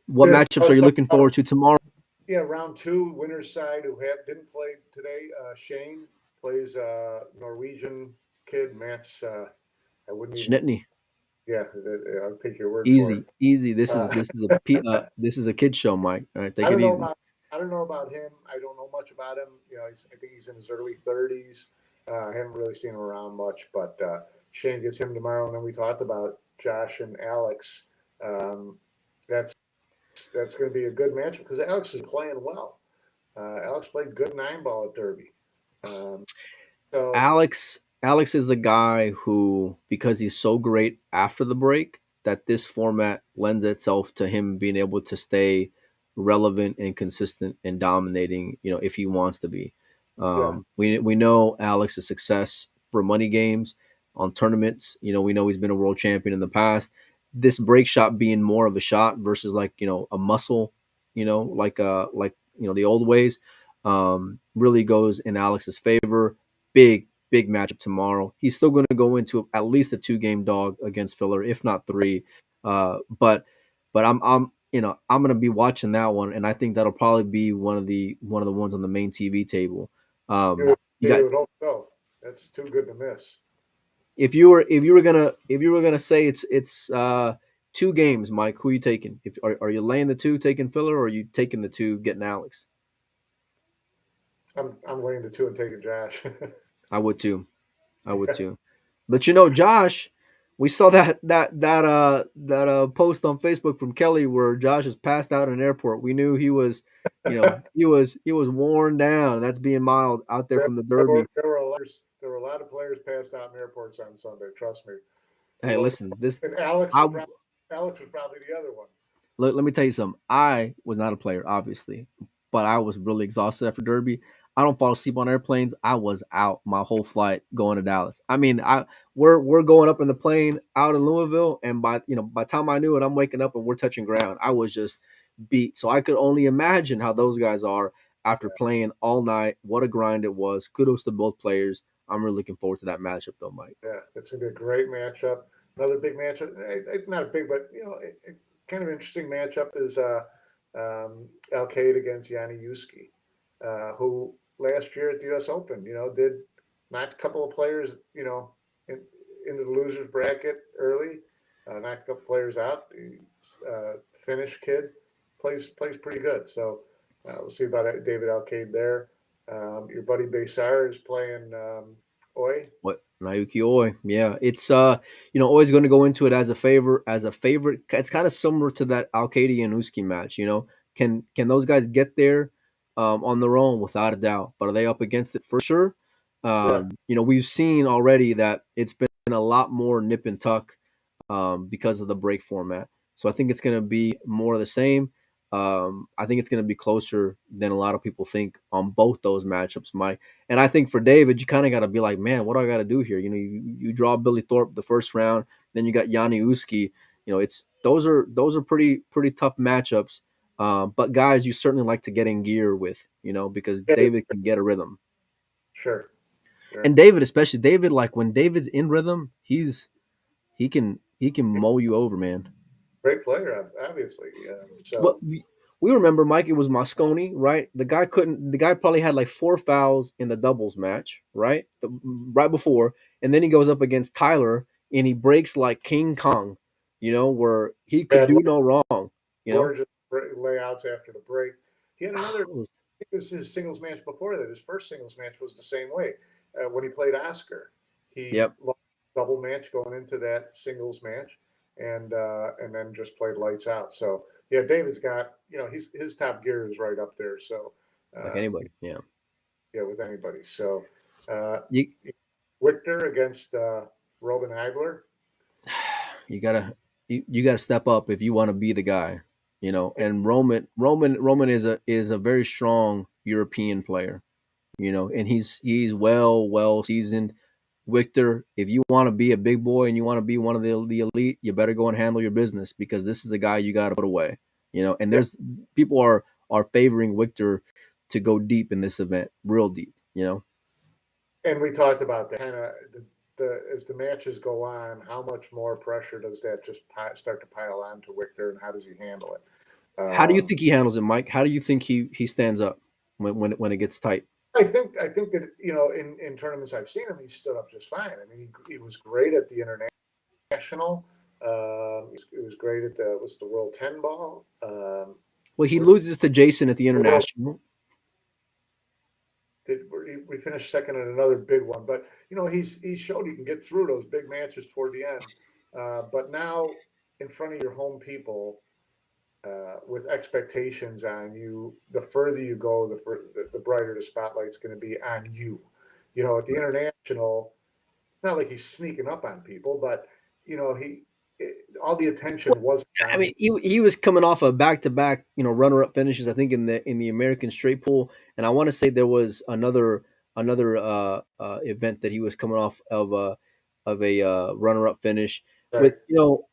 What Yeah, matchups are you looking forward to tomorrow? Yeah, round two, winner's side who didn't play today. Shane plays Norwegian kid. Matt's I wouldn't even. Schnitny. Yeah, I'll take your word for it. Easy. This is a kid show, Mike. All right, take I don't it know easy. I don't know about him. I don't know much about him. I think he's in his early 30s. I haven't really seen him around much, but Shane gets him tomorrow, and then we talked about Josh and Alex. That's that's going to be a good matchup because Alex is playing well. Alex played good 9-ball at Derby. So Alex is the guy who, because he's so great after the break, that this format lends itself to him being able to stay relevant and consistent and dominating, if he wants to be. yeah, We know Alex's success for money games on tournaments. We know he's been a world champion in the past. This break shot being more of a shot versus, like, a muscle, like the old ways, really goes in Alex's favor. Big matchup tomorrow. He's still going to go into at least a 2-game dog against Filler, if not 3. But I'm going to be watching that one, and I think that'll probably be one of the ones on the main TV table. You got, you would hope so. That's too good to miss. if you were gonna say it's 2 games, Mike, who are you taking? Are you laying the 2 taking Filler, or are you taking the 2 getting Alex? I'm laying the 2 and taking Josh. I would too. But Josh, we saw that post on Facebook from Kelly where Josh is passed out in an airport. We knew he was, he was worn down. That's being mild out there from the Derby. There were a lot of players passed out in airports on Sunday. Trust me. Hey, listen, And Alex was probably the other one. let me tell you something. I was not a player, obviously, but I was really exhausted after Derby. I don't fall asleep on airplanes. I was out my whole flight going to Dallas. I mean, we're going up in the plane out in Louisville, and by the time I knew it, I'm waking up and we're touching ground. I was just beat. So I could only imagine how those guys are after playing all night. What a grind it was. Kudos to both players. I'm really looking forward to that matchup, though, Mike. Yeah, it's gonna be a great matchup. Another big matchup. Not a big, but kind of interesting matchup is Alcade against Yanni Yuski, who last year at the U.S. Open, did knocked a couple of players, into the losers bracket early, knocked a couple players out. Finnish kid plays pretty good. So we'll see about David Alcade there. Your buddy Besar is playing Oi. What, Naoki Oi? Yeah, it's Oi's going to go into it as a favorite. It's kind of similar to that Alcade and Uski match. Can those guys get there on their own? Without a doubt, but are they up against it for sure? Yeah. We've seen already that it's been a lot more nip and tuck because of the break format. So I think it's going to be more of the same. I think it's going to be closer than a lot of people think on both those matchups, Mike. And I think for David, you kind of got to be like, man, what do I got to do here? You draw Billy Thorpe the first round, then you got Yanni Uski. It's those are pretty tough matchups. But guys, you certainly like to get in gear with, because David can get a rhythm. Sure. And David, especially David, like when David's in rhythm, he can mow you over, man. Great player, obviously. Well, we remember, Mike, it was Mosconi, right? The guy probably had like 4 fouls in the doubles match, right? Right before. And then he goes up against Tyler and he breaks like King Kong, where he could do no wrong. You know, gorgeous layouts after the break. He had another. it was, This is his singles match before that. His first singles match was the same way. When he played Oscar, he yep. lost a double match going into that singles match, and then just played lights out. So yeah, David's got his top gear is right up there. So Like uh, anybody. Yeah. yeah, with anybody. So uh, You Victor against Robin Hagler. you gotta you gotta step up if you want to be the guy. You know, and Roman is a very strong European player. You know, and he's well seasoned. Victor, if you want to be a big boy and you want to be one of the elite, you better go and handle your business because this is a guy you got to put away. You know, and Yeah, there's people are favoring Victor to go deep in this event, real deep. You know, and we talked about that kind of as the matches go on, how much more pressure does that just start to pile on to Victor, and how does he handle it? how do you think he handles it, Mike? How do you think he stands up when it gets tight? I think that in tournaments I've seen him, he stood up just fine. I mean, he was great at the international. He was great at the World 10 ball. Well, he loses to Jason at the World international. we finished second in another big one, but he showed he can get through those big matches toward the end. But now in front of your home people, with expectations on you, the further you go, the brighter the spotlight's going to be on you. At the international, it's not like he's sneaking up on people, but all the attention wasn't I on him. mean, he was coming off of back to back, runner up finishes. I think in the American straight pool, and I want to say there was another event that he was coming off of a runner up finish Right? with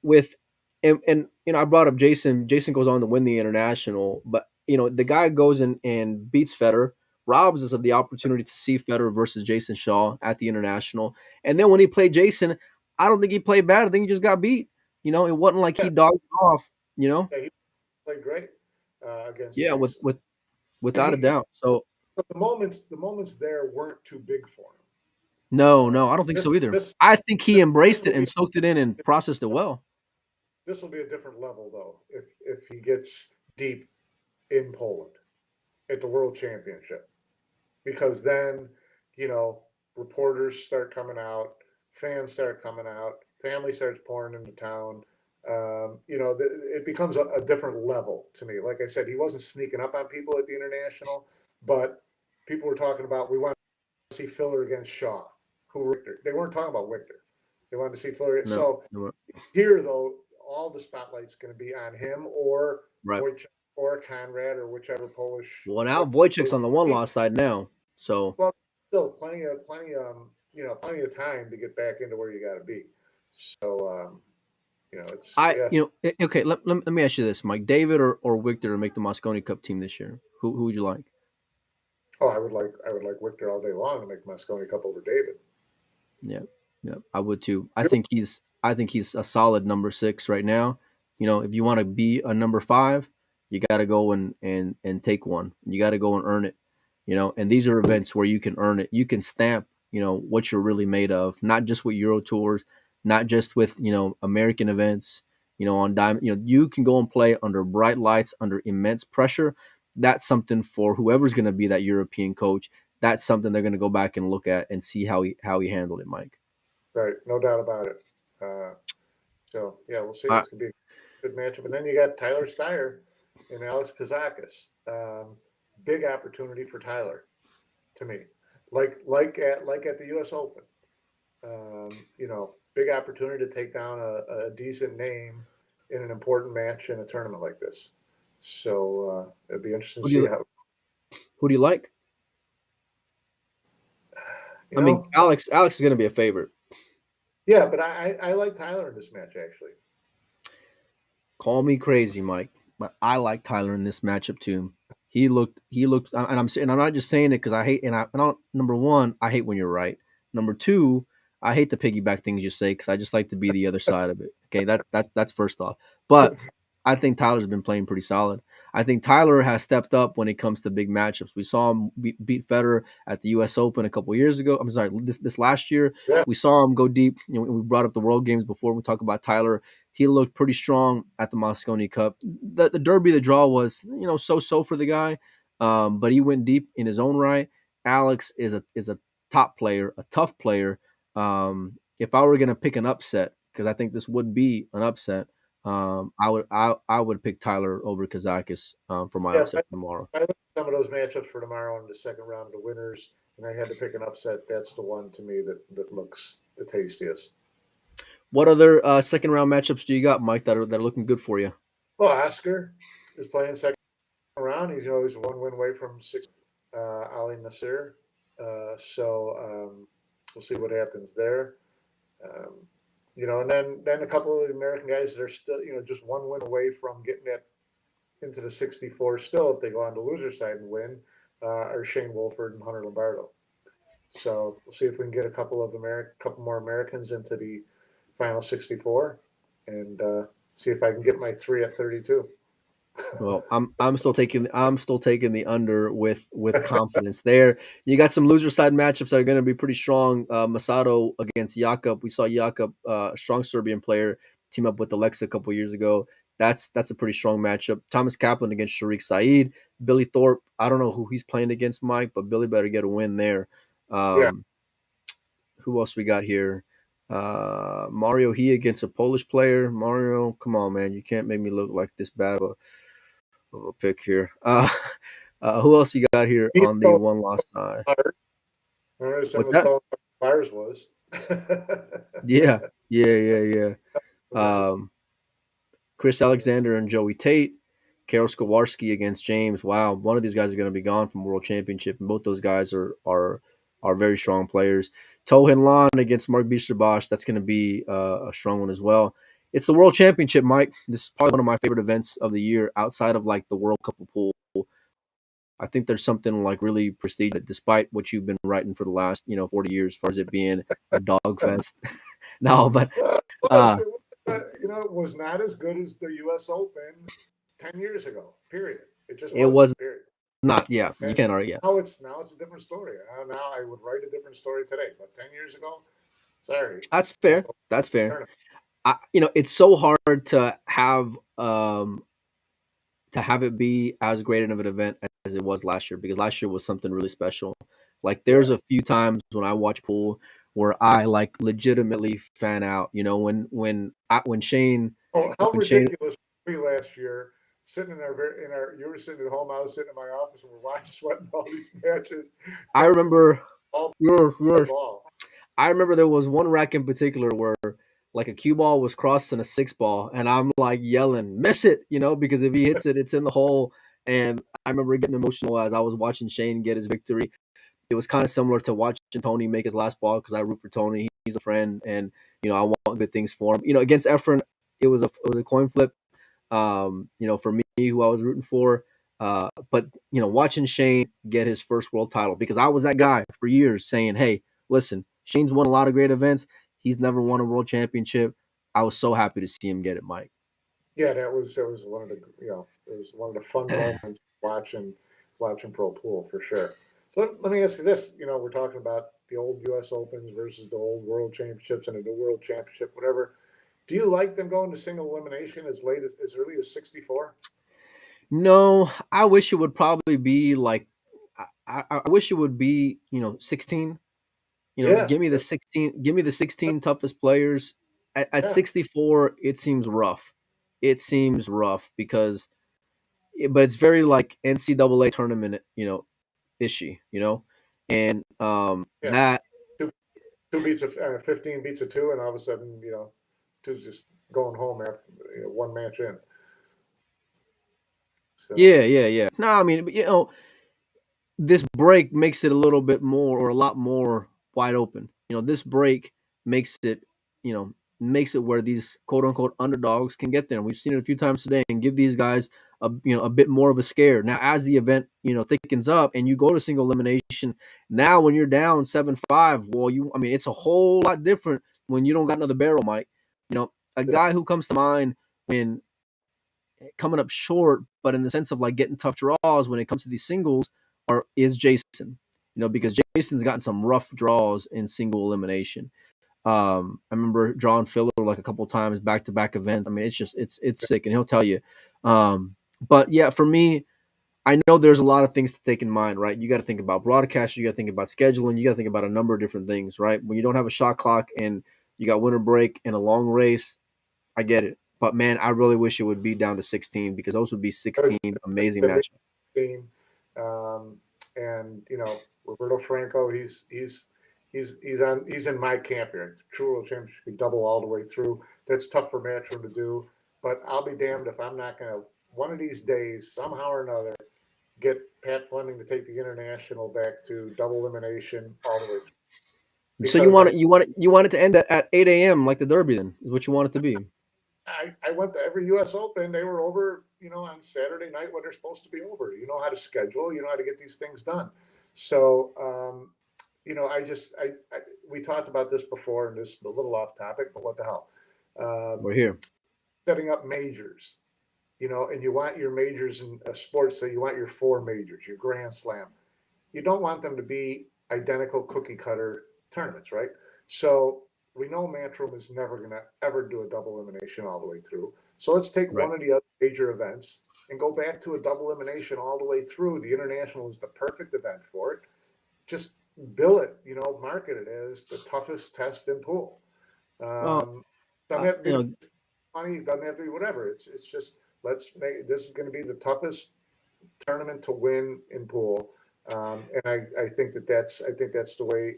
with and I brought up Jason. Jason goes on to win the international, but the guy goes and beats Federer, robs us of the opportunity to see Federer versus Jason Shaw at the international, and then when he played Jason, I don't think he played bad. I think he just got beat. It wasn't like he Yeah, dogged it off, you know? yeah, he played great against Yeah, Jason, and without a doubt. So but the moments there weren't too big for him. no, no, I don't think This so either. this I think he this embraced will it be and soaked it in and processed it well. this will be a different level though if he gets deep in Poland at the World Championship, because then you know reporters start coming out, fans start coming out, family starts pouring into town. It becomes a different level to me. Like I said, he wasn't sneaking up on people at the international, but people were talking about we want to see Filler against Shaw, who Richter. They weren't talking about Richter. They wanted to see Filler. No, So no, here, though, all the spotlight's going to be on him or right. Wojciech or Conrad or whichever Polish Well, now player. Wojciech's on the one loss side now. So Well, still plenty of time to get back into where you got to be. So it's yeah. okay, let me ask you this, Mike. David or Victor to make the Mosconi Cup team this year. Who would you like? Oh, I would like Victor all day long to make Mosconi Cup over David. Yeah, yeah, I would too. I think he's a solid number 6 right now. If you want to be a number 5, you got to go and take one. You got to go and earn it. And these are events where you can earn it. You can stamp, what you're really made of, not just with Euro tours, not just with American events. On diamond, you can go and play under bright lights, under immense pressure. That's something for whoever's going to be that European coach. That's something they're going to go back and look at and see how he handled it, Mike. Right, no doubt about it. So yeah, we'll see. Uh, It's gonna be a good matchup. And then you got Tyler Steyer and Alex Kazakis. Big opportunity for Tyler, to me. Like at the U.S. Open. Big opportunity to take down a decent name in an important match in a tournament like this. So it'd be interesting to who do see you how. who do you like? You I mean, know, Alex is going to be a favorite. yeah, but I like Tyler in this match actually. Call me crazy, Mike, but I like Tyler in this matchup too. He looked, and I'm not just saying it because I hate, number one, I hate when you're right. Number two, I hate the piggyback things you say because I just like to be the other side of it. Okay, that's first off. But I think Tyler's been playing pretty solid. I think Tyler has stepped up when it comes to big matchups. We saw him beat Federer at the U.S. Open a couple years ago. I'm sorry, this last year Yeah, we saw him go deep. We brought up the World Games before. We talk about Tyler. He looked pretty strong at the Mosconi Cup. The Derby, the draw was so for the guy, but he went deep in his own right. Alex is a top player, a tough player. If I were gonna pick an upset, because I think this would be an upset, I would pick Tyler over Kazakis for my Yeah, upset tomorrow. I looked at some of those matchups for tomorrow in the second round of the winners, and I had to pick an upset. That's the one to me that looks the tastiest. What other second round matchups do you got, Mike, that are looking good for you? Well, Oscar is playing second round. He's always one win away from Ali Nasser. We'll see what happens there. Um, and then a couple of the American guys that are still, just one win away from getting that into the 64 still if they go on the loser side and win, are Shane Wolford and Hunter Lombardo. So we'll see if we can get a couple more Americans into the final 64 and see if I can get my 3 at 32. Well, I'm still taking the under with confidence there. You got some loser side matchups that are going to be pretty strong. Masato against Jakub. We saw Jakub, a strong Serbian player, team up with Alexa a couple years ago. That's a pretty strong matchup. Thomas Kaplan against Sharik Saeed. Billy Thorpe. I don't know who he's playing against, Mike, but Billy better get a win there. Yeah. Who else we got here? Mario He against a Polish player. Mario, come on, man. You can't make me look like this bad of a pick here. Who else you got here on the one loss side? Remember What's that? Fires was. Yeah. Chris Alexander and Joey Tate. Karol Skowarski against James. Wow, one of these guys are going to be gone from World Championship, and both those guys are very strong players. Tohin Lan against Mark Bisterbosch. That's going to be a strong one as well. It's the World Championship, Mike. This is probably one of my favorite events of the year outside of like the World Cup of Pool. I think there's something like really prestigious, despite what you've been writing for the last 40 years, as far as it being a dog fest. No, but it was not as good as the U.S. Open 10 years ago. Period. It just was period. Not. Yeah, you can't argue. Now it's a different story. Now I would write a different story today, but 10 years ago, sorry. That's fair. That's fair. It's so hard to have it be as great of an event as it was last year, because last year was something really special. Like there's a few times when I watch pool where I like legitimately fan out. When Shane. Oh, how ridiculous were we last year? Sitting you were sitting at home. I was sitting in my office, and we're watching, sweating all these matches. I remember. Yes. I remember there was one rack in particular where like a cue ball was crossing a 6 ball, and I'm like yelling, "Miss it!" Because if he hits it, it's in the hole. And I remember getting emotional as I was watching Shane get his victory. It was kind of similar to watching Tony make his last ball, because I root for Tony. He's a friend, and I want good things for him. Against Efren, it was a coin flip. For me, who I was rooting for. But watching Shane get his first world title, because I was that guy for years saying, "Hey, listen, Shane's won a lot of great events. He's never won a world championship." I was so happy to see him get it, Mike. Yeah, that was one of the it was one of the fun moments watching pro pool for sure. So let me ask you this: we're talking about the old U.S. Opens versus the old World Championships and the new World Championship, whatever. Do you like them going to single elimination as early as 64? No, I wish it would probably be like I wish it would be 16. Give me the 16 toughest players. At 64, it seems rough. It seems rough but it's very like NCAA tournament, ishy, and that two beats 15 beats a 2, and all of a sudden, two's just going home after one match in. So. Yeah. No, I mean, this break makes it a little bit more, or a lot more, wide open. This break makes it where these quote unquote underdogs can get there. And we've seen it a few times today, and give these guys a bit more of a scare. Now, as the event thickens up and you go to single elimination, now when you're down 7-5, well, it's a whole lot different when you don't got another barrel, Mike. A guy who comes to mind when coming up short, but in the sense of like getting tough draws when it comes to these singles, is Jason. Because Jason's gotten some rough draws in single elimination. I remember drawing filler like a couple times back to back events. I mean, it's sick, and he'll tell you. But yeah, for me, I know there's a lot of things to take in mind, right? You got to think about broadcast, you got to think about scheduling, you got to think about a number of different things, right? When you don't have a shot clock and you got winter break and a long race, I get it. But man, I really wish it would be down to 16 because those would be It's 16 amazing been matchups. team. And Roberto Franco, he's in my camp here. True World Championship double all the way through. That's tough for Matchroom to do, but I'll be damned if I'm not going to one of these days somehow or another get Pat Fleming to take the international back to double elimination all the way through. So you want it to end at 8 a.m. like the Derby, then is what you want it to be. I went to every U.S. Open. They were over, on Saturday night when they're supposed to be over. You know how to schedule. You know how to get these things done. So, we talked about this before, and this is a little off topic, but what the hell? We're here. Setting up majors, and you want your majors in sports. So you want your 4 majors, your Grand Slam. You don't want them to be identical cookie cutter tournaments, right? So we know Matchroom is never going to ever do a double elimination all the way through. So let's take one of the other major events and go back to a double elimination all the way through. The international is the perfect event for it. Just bill it, market it as the toughest test in pool. Doesn't have to be money, doesn't have to be whatever. It's just let's make this is going to be the toughest tournament to win in pool. And I think that's the way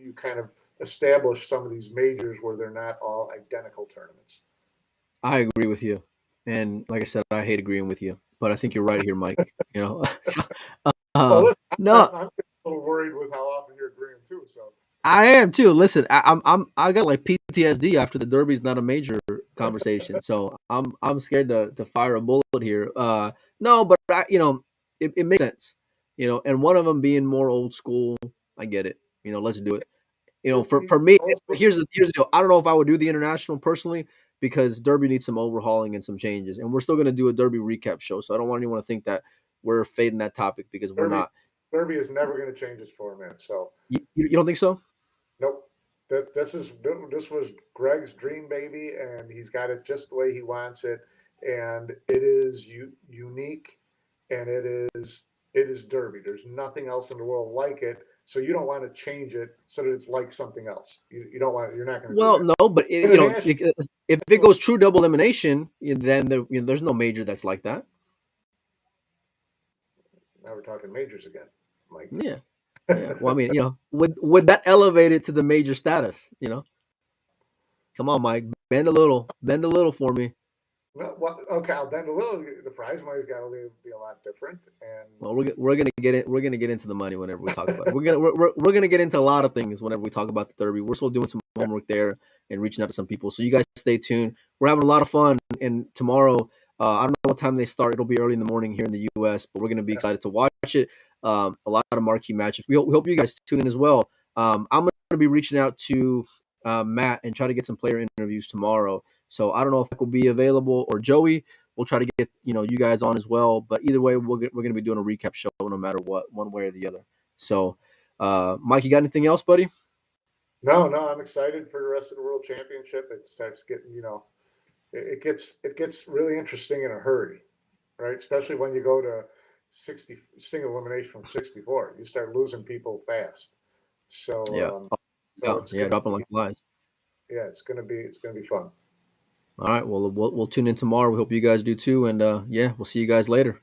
you kind of establish some of these majors where they're not all identical tournaments. I agree with you, and like I said, I hate agreeing with you, but I think you're right here, Mike. So, Well, listen, no, I'm a little worried with how often you're agreeing too. So I am too. Listen, I got like PTSD after the Derby's not a major conversation, so I'm scared to fire a bullet here. No, but it makes sense, and one of them being more old school. I get it. Let's do it. For me, here's the deal. I don't know if I would do the international personally because Derby needs some overhauling and some changes, and we're still going to do a Derby recap show. So I don't want anyone to think that we're fading that topic because we're not. Derby is never going to change its format. So you don't think so? Nope. This was Greg's dream baby, and he's got it just the way he wants it, and it is unique, and it is Derby. There's nothing else in the world like it. So you don't want to change it so that it's like something else. You don't want. You're not going to. Well, no, but if it goes true double elimination, then there's no major that's like that. Now we're talking majors again, Mike. Yeah. Yeah. Well, I mean, would that elevate it to the major status? Come on, Mike, bend a little for me. Well, okay, I'll bend a little. The prize money's got to be a lot different, and well, we're gonna get it. We're gonna get into the money whenever we talk about it. We're gonna get into a lot of things whenever we talk about the Derby. We're still doing some homework there and reaching out to some people. So you guys stay tuned. We're having a lot of fun, and tomorrow, I don't know what time they start. It'll be early in the morning here in the U.S., but we're gonna be excited to watch it. A lot of marquee matches. We hope you guys tune in as well. I'm gonna be reaching out to Matt and try to get some player interviews tomorrow. So I don't know if Mike will be available or Joey. We'll try to get you guys on as well. But either way, we're going to be doing a recap show no matter what, one way or the other. So, Mike, you got anything else, buddy? No, I'm excited for the rest of the World Championship. It starts getting, it gets really interesting in a hurry, right? Especially when you go to 60 single elimination from 64, you start losing people fast. So dropping like flies. Yeah, it's gonna be fun. All right, well, we'll tune in tomorrow. We hope you guys do too, and we'll see you guys later.